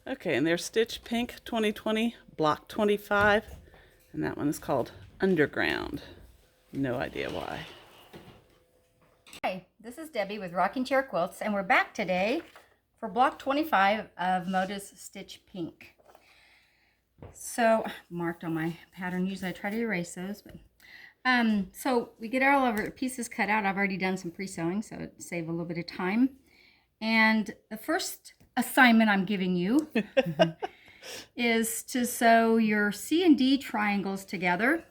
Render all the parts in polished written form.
Okay, and there's Stitch Pink 2020, Block 25, and that one is called Underground. No idea why. Hi, this is Debbie with Rocking Chair Quilts, and we're back today for Block 25 of Moda's Stitch Pink. So, marked on my pattern. Usually I try to erase those, but so we get all of our pieces cut out. I've already done some pre-sewing, so it save a little bit of time. And the first assignment I'm giving you is to sew your C and D triangles together,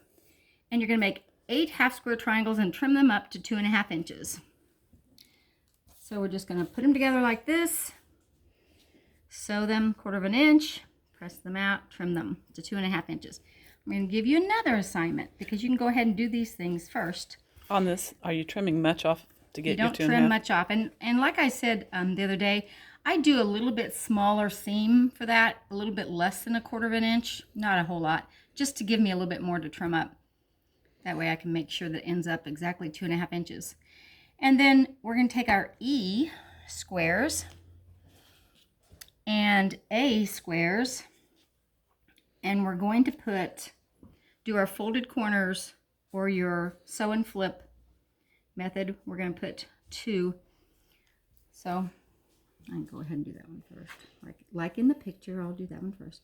and you're going to make 8 half square triangles and trim them up to 2.5 inches. So we're just going to put them together like this, sew them 1/4 inch, press them out, trim them to 2.5 inches. I'm going to give you another assignment because you can go ahead and do these things first. On this, are you trimming much off to get You your don't 2.5? trim much off. And like I said the other day, I do a little bit smaller seam for that, a little bit less than 1/4 inch, not a whole lot, just to give me a little bit more to trim up. That way I can make sure that it ends up exactly 2.5 inches. And then we're going to take our E squares and A squares, and we're going to do our folded corners or your sew and flip method. We're going to put 2. So I can go ahead and do that one first. Like in the picture, I'll do that one first.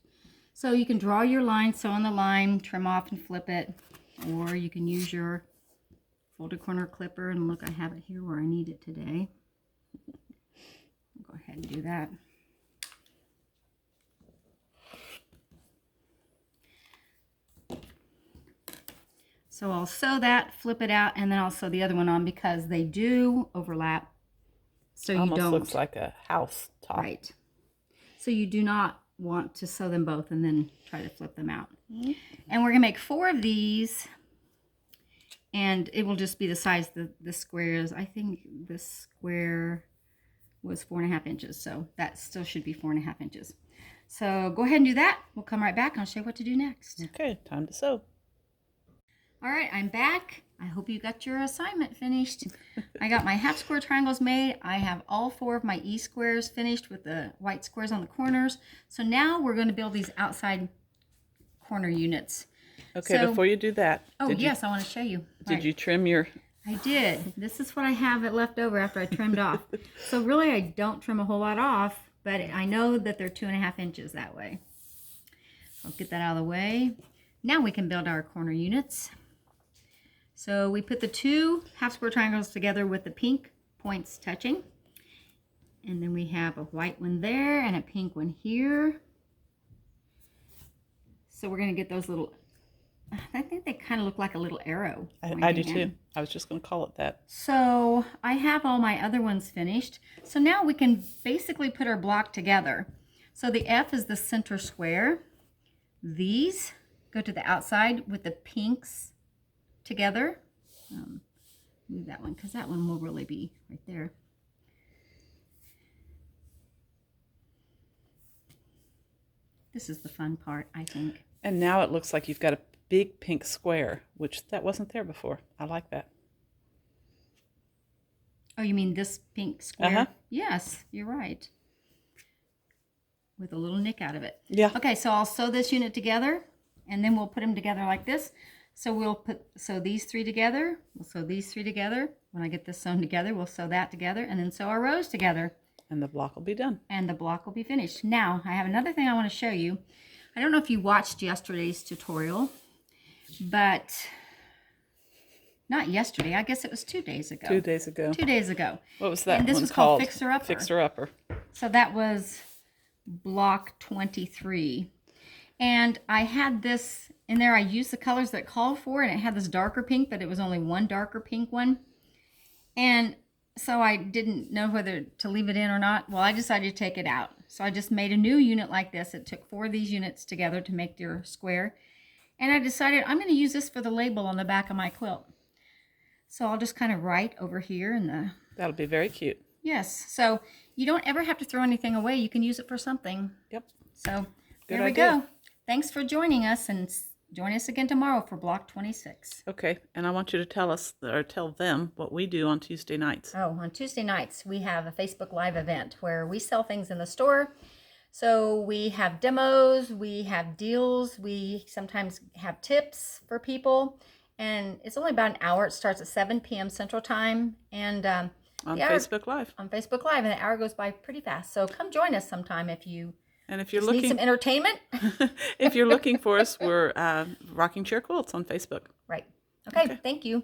So you can draw your line, sew on the line, trim off and flip it, or you can use your folded corner clipper. And look, I have it here where I need it today. I'll go ahead and do that. So I'll sew that, flip it out, and then I'll sew the other one on because they do overlap. So you Almost don't. looks like a house top. Right. So you do not want to sew them both and then try to flip them out. Mm-hmm. And we're going to make 4 of these, and it will just be the size the square is. I think this square was 4.5 inches, so that still should be 4.5 inches. So go ahead and do that. We'll come right back and I'll show you what to do next. Okay, time to sew. All right, I'm back. I hope you got your assignment finished. I got my half square triangles made. I have all 4 of my E squares finished with the white squares on the corners. So now we're going to build these outside corner units. Okay, before you do that. Oh, yes, I want to show you. Did you trim your... I did. This is what I have it left over after I trimmed off. So really I don't trim a whole lot off, but I know that they're 2.5 inches that way. I'll get that out of the way. Now we can build our corner units. So we put the 2 half square triangles together with the pink points touching. And then we have a white one there and a pink one here. So we're going to get those little, I think they kind of look like a little arrow. I do too. I was just going to call it that. So I have all my other ones finished. So now we can basically put our block together. So the F is the center square. These go to the outside with the pinks together. Move that one because that one will really be right there. This is the fun part, I think. And now it looks like you've got a big pink square, which that wasn't there before. I like that. Oh, you mean this pink square? Yes, you're right. With a little nick out of it. Yeah. Okay, so I'll sew this unit together, and then we'll put them together like this. So we'll sew these 3 together. We'll sew these 3 together. When I get this sewn together, we'll sew that together, and then sew our rows together. And the block will be done. And the block will be finished. Now, I have another thing I want to show you. I don't know if you watched yesterday's tutorial, but not yesterday. I guess it was 2 days ago. 2 days ago. 2 days ago. What was that? And this one was called called Fixer Upper. Fixer Upper. So that was block 23. And I had this in there. I used the colors that called for, and it had this darker pink, but it was only one darker pink one. And so I didn't know whether to leave it in or not. Well, I decided to take it out. So I just made a new unit like this. It took 4 of these units together to make your square. And I decided I'm going to use this for the label on the back of my quilt. So I'll just kind of write over here in the... That'll be very cute. Yes. So you don't ever have to throw anything away. You can use it for something. Yep. So Good there we idea. go. Thanks for joining us, and join us again tomorrow for block 26. Okay, and I want you to tell us, or tell them, what we do on Tuesday nights. Oh, on Tuesday nights, we have a Facebook Live event where we sell things in the store. So we have demos, we have deals, we sometimes have tips for people. And it's only about an hour. It starts at 7 p.m. Central Time. And On the hour, Facebook Live. on Facebook Live, and the hour goes by pretty fast. So come join us sometime if you And if you're just need looking, some entertainment. if you're looking for us, we're Rocking Chair Quilts on Facebook. Right. Okay, thank you.